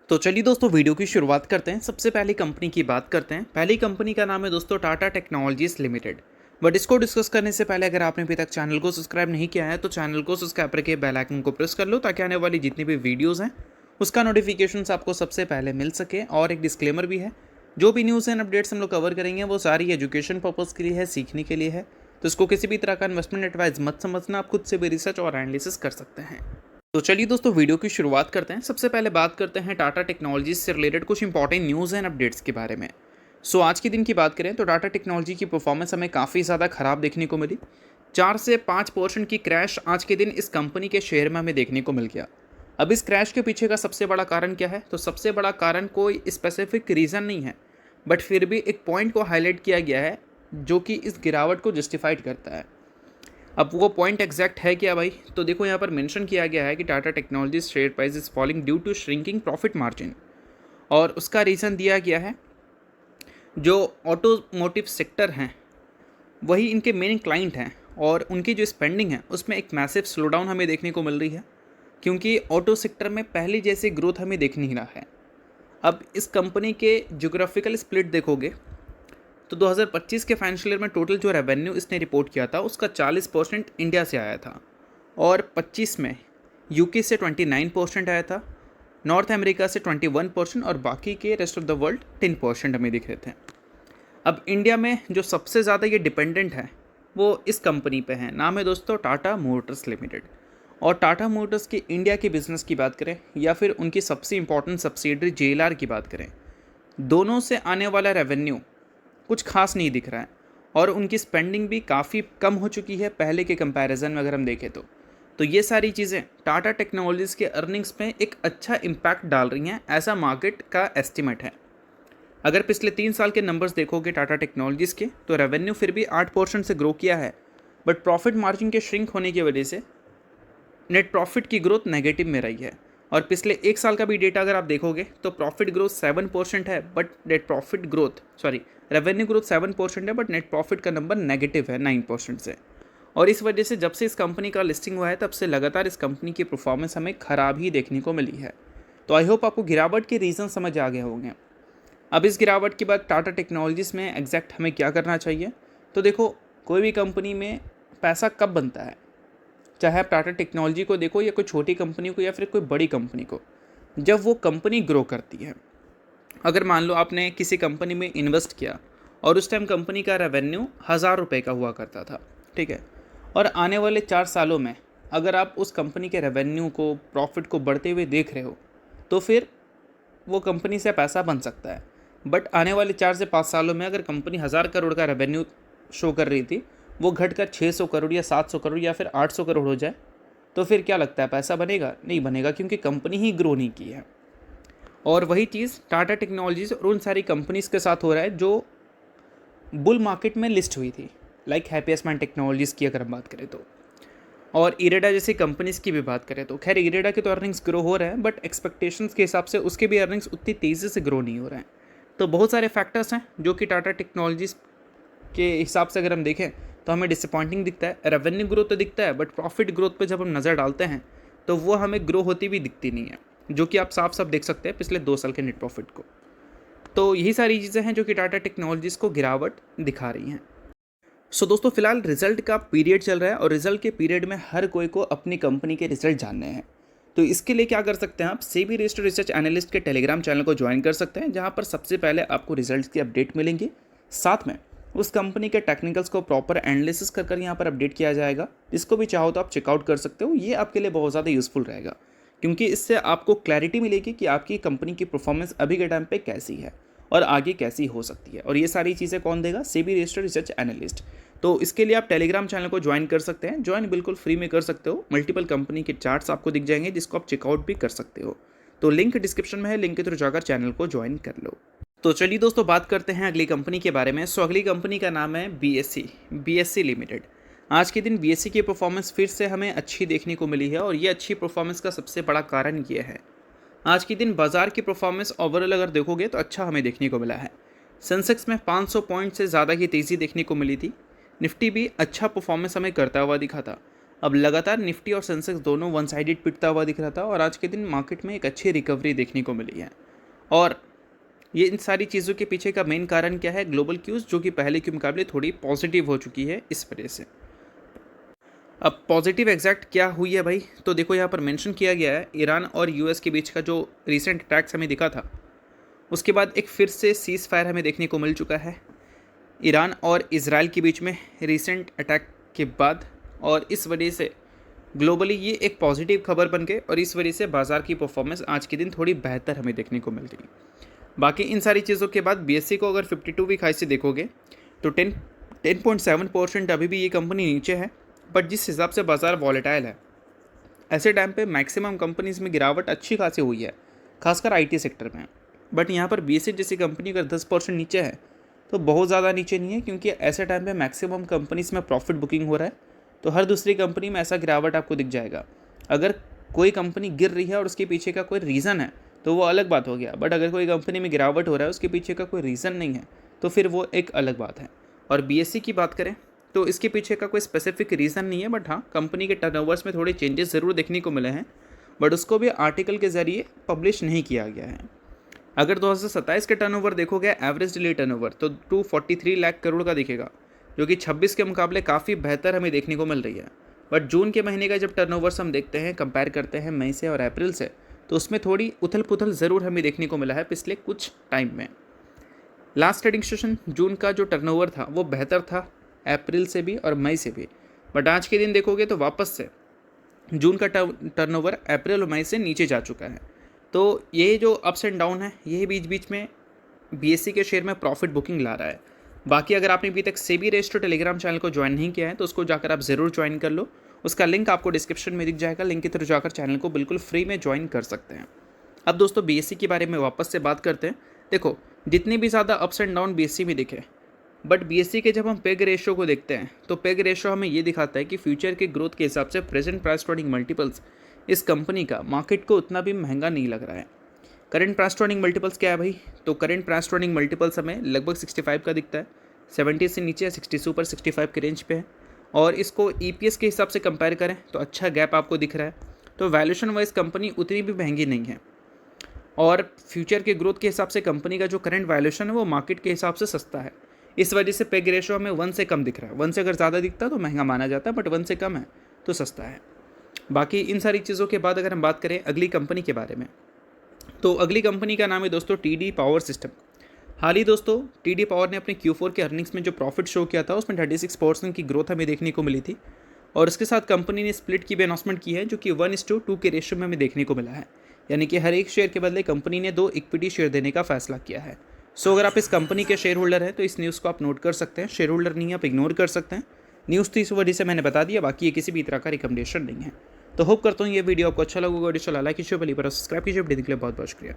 तो चलिए दोस्तों वीडियो की शुरुआत करते हैं। सबसे पहली कंपनी की बात करते हैं। पहली कंपनी का नाम है दोस्तों टाटा टेक्नोलॉजीज लिमिटेड। बट इसको डिस्कस करने से पहले अगर आपने अभी तक चैनल को सब्सक्राइब नहीं किया है तो चैनल को सब्सक्राइब करके बेल आइकन को प्रेस कर लो ताकि आने वाली जितनी भी वीडियोज़ हैं उसका नोटिफिकेशन आपको सबसे पहले मिल सके। और एक डिस्क्लेमर भी है, जो भी न्यूज़ एंड अपडेट्स हम लोग कवर करेंगे वो सारी एजुकेशन पर्पज़ के लिए है, सीखने के लिए है। तो इसको किसी भी तरह का इन्वेस्टमेंट एडवाइस मत समझना, आप खुद से भी रिसर्च और एनालिसिस कर सकते हैं। तो चलिए दोस्तों वीडियो की शुरुआत करते हैं। सबसे पहले बात करते हैं टाटा टेक्नोलॉजीज से रिलेटेड कुछ इंपॉर्टेंट न्यूज़ एंड अपडेट्स के बारे में। आज के दिन की बात करें तो टाटा टेक्नोलॉजी की परफॉर्मेंस हमें काफ़ी ज़्यादा ख़राब देखने को मिली। 4 से 5% की क्रैश आज के दिन इस कंपनी के शेयर में हमें देखने को मिल गया। अब इस क्रैश के पीछे का सबसे बड़ा कारण क्या है? तो सबसे बड़ा कारण कोई स्पेसिफिक रीज़न नहीं है, बट फिर भी एक पॉइंट को हाईलाइट किया गया है जो कि इस गिरावट को जस्टिफाइड करता है। अब वो पॉइंट एग्जैक्ट है क्या भाई? तो देखो यहाँ पर मेंशन किया गया है कि Tata technologies share price is falling due to shrinking profit margin. और उसका रीज़न दिया गया है जो ऑटोमोटिव सेक्टर हैं वही इनके मेन क्लाइंट हैं और उनकी जो स्पेंडिंग है उसमें एक मैसिव स्लोडाउन हमें देखने को मिल रही है, क्योंकि ऑटो सेक्टर में पहले जैसी ग्रोथ हमें देख नहीं रहा है। अब इस कंपनी के ज्योग्राफिकल स्प्लिट देखोगे तो 2025 के फाइनेंशियल ईयर में टोटल जो रेवेन्यू इसने रिपोर्ट किया था उसका 40% इंडिया से आया था और 25 में यूके से 29% आया था, नॉर्थ अमेरिका से 21% और बाकी के रेस्ट ऑफ द वर्ल्ड 10% हमें दिख रहे थे। अब इंडिया में जो सबसे ज़्यादा ये डिपेंडेंट है वो इस कंपनी पे है, नाम है दोस्तों टाटा मोटर्स लिमिटेड। और टाटा मोटर्स की इंडिया के बिज़नेस की बात करें या फिर उनकी सबसे इम्पॉर्टेंट सब्सिडरी JLR की बात करें, दोनों से आने वाला रेवेन्यू कुछ खास नहीं दिख रहा है और उनकी स्पेंडिंग भी काफ़ी कम हो चुकी है पहले के कंपैरिजन में अगर हम देखें तो ये सारी चीज़ें टाटा टेक्नोलॉजीज़ के अर्निंग्स में एक अच्छा इम्पैक्ट डाल रही हैं, ऐसा मार्केट का एस्टिमेट है। अगर पिछले 3 साल के नंबर्स देखोगे टाटा टेक्नोलॉजीज़ के तो रेवेन्यू फिर भी 8% से ग्रो किया है, बट प्रॉफिट मार्जिन के श्रिंक होने की वजह से नेट प्रॉफिट की ग्रोथ नेगेटिव में रही है। और पिछले 1 साल का भी डेटा अगर आप देखोगे तो प्रॉफिट ग्रोथ 7% है, but net profit growth revenue growth 7% है, बट नेट प्रॉफिट का नंबर नेगेटिव है 9% से। और इस वजह से जब से इस कंपनी का लिस्टिंग हुआ है तब से लगातार इस कंपनी की परफॉर्मेंस हमें ख़राब ही देखने को मिली है। तो आई होप आपको गिरावट के रीज़न समझ आ गए होंगे। अब इस गिरावट के बाद टाटा टेक्नोलॉजीज़ में एग्जैक्ट हमें क्या करना चाहिए? तो देखो, कोई भी कंपनी में पैसा कब बनता है, चाहे आप टाटा टेक्नोलॉजी को देखो या कोई छोटी कंपनी को या फिर कोई बड़ी कंपनी को, जब वो कंपनी ग्रो करती है। अगर मान लो आपने किसी कंपनी में इन्वेस्ट किया और उस टाइम कंपनी का रेवेन्यू 1000 रुपये का हुआ करता था, ठीक है, और आने वाले 4 सालों में अगर आप उस कंपनी के रेवेन्यू को, प्रॉफिट को बढ़ते हुए देख रहे हो तो फिर वो कंपनी से पैसा बन सकता है। बट आने वाले 4 से 5 सालों में अगर कंपनी 1000 करोड़ का रेवेन्यू शो कर रही थी, वो घटकर 600 करोड़ या 700 करोड़ या फिर 800 करोड़ हो जाए, तो फिर क्या लगता है पैसा बनेगा? नहीं बनेगा, क्योंकि कंपनी ही ग्रो नहीं की है। और वही चीज़ टाटा टेक्नोलॉजीज और उन सारी कंपनीज़ के साथ हो रहा है जो बुल मार्केट में लिस्ट हुई थी, लाइक हैप्पीएस्टमाइंड टेक्नोलॉजीज़ की अगर हम बात करें तो, और इरेडा जैसी कंपनीज़ की भी बात करें तो खैर इरेडा के तो अर्निंग्स ग्रो हो रहे हैं, बट एक्सपेक्टेशंस के हिसाब से उसके भी अर्निंग्स उतनी तेज़ी से ग्रो नहीं हो रहे हैं। तो बहुत सारे फैक्टर्स हैं जो कि टाटा टेक्नोलॉजीज़ के हिसाब से अगर हम देखें तो हमें डिसअपॉइंटिंग दिखता है। रेवेन्यू ग्रोथ तो दिखता है, बट प्रॉफिट ग्रोथ पे जब हम नज़र डालते हैं तो वो हमें ग्रो होती भी दिखती नहीं है, जो कि आप साफ साफ देख सकते हैं पिछले 2 साल के नेट प्रॉफिट को। तो यही सारी चीज़ें हैं जो कि टाटा टेक्नोलॉजीज़ को गिरावट दिखा रही हैं। दोस्तों फिलहाल रिजल्ट का पीरियड चल रहा है और रिजल्ट के पीरियड में हर कोई को अपनी कंपनी के रिजल्ट जानने हैं। तो इसके लिए क्या कर सकते हैं, आप सेबी रजिस्टर्ड रिसर्च एनालिस्ट के टेलीग्राम चैनल को ज्वाइन कर सकते हैं, जहां पर सबसे पहले आपको रिजल्ट्स की अपडेट मिलेंगी। साथ में उस कंपनी के टेक्निकल्स को प्रॉपर एनालिसिस कर यहाँ पर अपडेट किया जाएगा। इसको भी चाहो तो आप चेकआउट कर सकते हो, ये आपके लिए बहुत ज़्यादा यूज़फुल रहेगा, क्योंकि इससे आपको क्लैरिटी मिलेगी कि आपकी कंपनी की परफॉर्मेंस अभी के टाइम पे कैसी है और आगे कैसी हो सकती है। और ये सारी चीज़ें कौन देगा? SEBI registered research analyst. तो इसके लिए आप टेलीग्राम चैनल को ज्वाइन कर सकते हैं, ज्वाइन बिल्कुल फ्री में कर सकते हो। मल्टीपल कंपनी के चार्ट्स आपको दिख जाएंगे जिसको आप चेकआउट भी कर सकते हो। तो लिंक डिस्क्रिप्शन में है, लिंक के थ्रू जाकर चैनल को ज्वाइन कर लो। तो चलिए दोस्तों बात करते हैं अगली कंपनी के बारे में। अगली कंपनी का नाम है BSE लिमिटेड। आज के दिन BSE की परफॉर्मेंस फिर से हमें अच्छी देखने को मिली है और ये अच्छी परफॉर्मेंस का सबसे बड़ा कारण ये है, आज के दिन बाजार की परफॉर्मेंस ओवरऑल अगर देखोगे तो अच्छा हमें देखने को मिला है। सेंसेक्स में 500 पॉइंट से ज़्यादा की तेज़ी देखने को मिली थी। निफ्टी भी अच्छा परफॉर्मेंस हमें करता हुआ दिखा था। अब लगातार निफ्टी और सेंसेक्स दोनों वन साइडेड पिटता हुआ दिख रहा था और आज के दिन मार्केट में एक अच्छी रिकवरी देखने को मिली है। और ये इन सारी चीज़ों के पीछे का मेन कारण क्या है? ग्लोबल क्यूज़ जो कि पहले के मुकाबले थोड़ी पॉजिटिव हो चुकी है इस वजह से। अब पॉजिटिव एग्जैक्ट क्या हुई है भाई? तो देखो यहाँ पर मेंशन किया गया है ईरान और यूएस के बीच का जो रिसेंट अटैक्स हमें दिखा था, उसके बाद एक फिर से सीज़ फायर हमें देखने को मिल चुका है ईरान और इजराइल के बीच में रिसेंट अटैक के बाद। और इस वजह से ग्लोबली ये एक पॉजिटिव खबर बन गई और इस वजह से बाज़ार की परफॉर्मेंस आज के दिन थोड़ी बेहतर हमें देखने को मिल रही। बाकी इन सारी चीज़ों के बाद बीएससी को अगर 52 वीक हाई से देखोगे तो 10.7% अभी भी ये कंपनी नीचे है। बट जिस हिसाब से बाज़ार वॉलेटाइल है, ऐसे टाइम पे मैक्सिमम कंपनीज़ में गिरावट अच्छी खासी हुई है, खासकर आईटी सेक्टर में। बट यहाँ पर बीएससी जैसी कंपनी अगर 10% नीचे है तो बहुत ज़्यादा नीचे नहीं है, क्योंकि ऐसे टाइम पे मैक्सिमम कंपनीज़ में प्रॉफिट बुकिंग हो रहा है। तो हर दूसरी कंपनी में ऐसा गिरावट आपको दिख जाएगा। अगर कोई कंपनी गिर रही है और उसके पीछे का कोई रीज़न है तो वो अलग बात हो गया, बट अगर कोई कंपनी में गिरावट हो रहा है उसके पीछे का कोई रीज़न नहीं है तो फिर वो एक अलग बात है। और बीएससी की बात करें तो इसके पीछे का कोई स्पेसिफिक रीज़न नहीं है, बट हाँ कंपनी के टर्नओवर्स में थोड़े चेंजेस ज़रूर देखने को मिले हैं, बट उसको भी आर्टिकल के ज़रिए पब्लिश नहीं किया गया है। अगर 2027 के टर्नओवर देखोगे एवरेज डेली टर्नओवर तो 243 लाख करोड़ का दिखेगा, जो कि 26 के मुकाबले काफ़ी बेहतर हमें देखने को मिल रही है। बट जून के महीने का जब टर्नओवर्स हम देखते हैं, कंपेयर करते हैं मई से और अप्रैल से, तो उसमें थोड़ी उथल पुथल ज़रूर हमें देखने को मिला है पिछले कुछ टाइम में। लास्ट ट्रेडिंग सेशन जून का जो टर्नओवर था वो बेहतर था अप्रैल से भी और मई से भी, बट आज के दिन देखोगे तो वापस से जून का टर्नओवर अप्रैल और मई से नीचे जा चुका है। तो ये जो अप्स एंड डाउन है यही बीच बीच में बीएससी के शेयर में प्रॉफिट बुकिंग ला रहा है। बाकी अगर आपने अभी तक सेबी रजिस्टर्ड टेलीग्राम चैनल को ज्वाइन नहीं किया है तो उसको जाकर आप ज़रूर ज्वाइन कर लो। उसका लिंक आपको डिस्क्रिप्शन में दिख जाएगा, लिंक के थ्रू जाकर चैनल को बिल्कुल फ्री में ज्वाइन कर सकते हैं। अब दोस्तों बीएससी के बारे में वापस से बात करते हैं। देखो जितनी भी ज़्यादा अप्स एंड डाउन बीएससी में दिखे, बट बीएससी के जब हम पेग रेशियो को देखते हैं तो पेग रेशियो हमें ये दिखाता है कि फ्यूचर के ग्रोथ के हिसाब से present price to earning multiples इस कंपनी का मार्केट को उतना भी महंगा नहीं लग रहा है। Current price to earning multiples क्या है भाई? तो current price to earning multiples हमें लगभग 65 का दिखता है, 70 से नीचे 60 से ऊपर 65 के रेंज पे है। और इसको ईपीएस के हिसाब से कंपेयर करें तो अच्छा गैप आपको दिख रहा है। तो वैल्यूएशन वाइज कंपनी उतनी भी महंगी नहीं है और फ्यूचर के ग्रोथ के हिसाब से कंपनी का जो करंट वैल्यूएशन है वो मार्केट के हिसाब से सस्ता है। इस वजह से पेग रेशियो हमें 1 से कम दिख रहा है। 1 से अगर ज़्यादा दिखता तो महंगा माना जाता है, बट 1 से कम है तो सस्ता है। बाकी इन सारी चीज़ों के बाद अगर हम बात करें अगली कंपनी के बारे में, तो अगली कंपनी का नाम है दोस्तों टीडी पावर सिस्टम। हाल ही दोस्तों टीडी पावर ने अपने Q4 के अर्निंग्स में जो प्रॉफिट शो किया था उसमें 36% की ग्रोथ हमें देखने को मिली थी। और इसके साथ कंपनी ने स्प्लिट की भी अनाउंसमेंट की है, जो कि 1:2 के रेशियो में हमें देखने को मिला है। यानी कि हर एक शेयर के बदले कंपनी ने 2 इक्विटी शेयर देने का फैसला किया है। सो अगर आप इस कंपनी के शेयर होल्डर हैं तो इस न्यूज़ को आप नोट कर सकते हैं। शेयर होल्डर नहीं आप इग्नोर कर सकते हैं। न्यूज़ तो इस वजह से मैंने बता दिया, बाकी ये किसी भी तरह का रिकमेंडेशन नहीं है। तो होप करता हूँ ये वीडियो आपको अच्छा लगेगा। वीडियो लाइक कीजिए, सब्सक्राइब कीजिए। वीडियो के लिए बहुत बहुत शुक्रिया।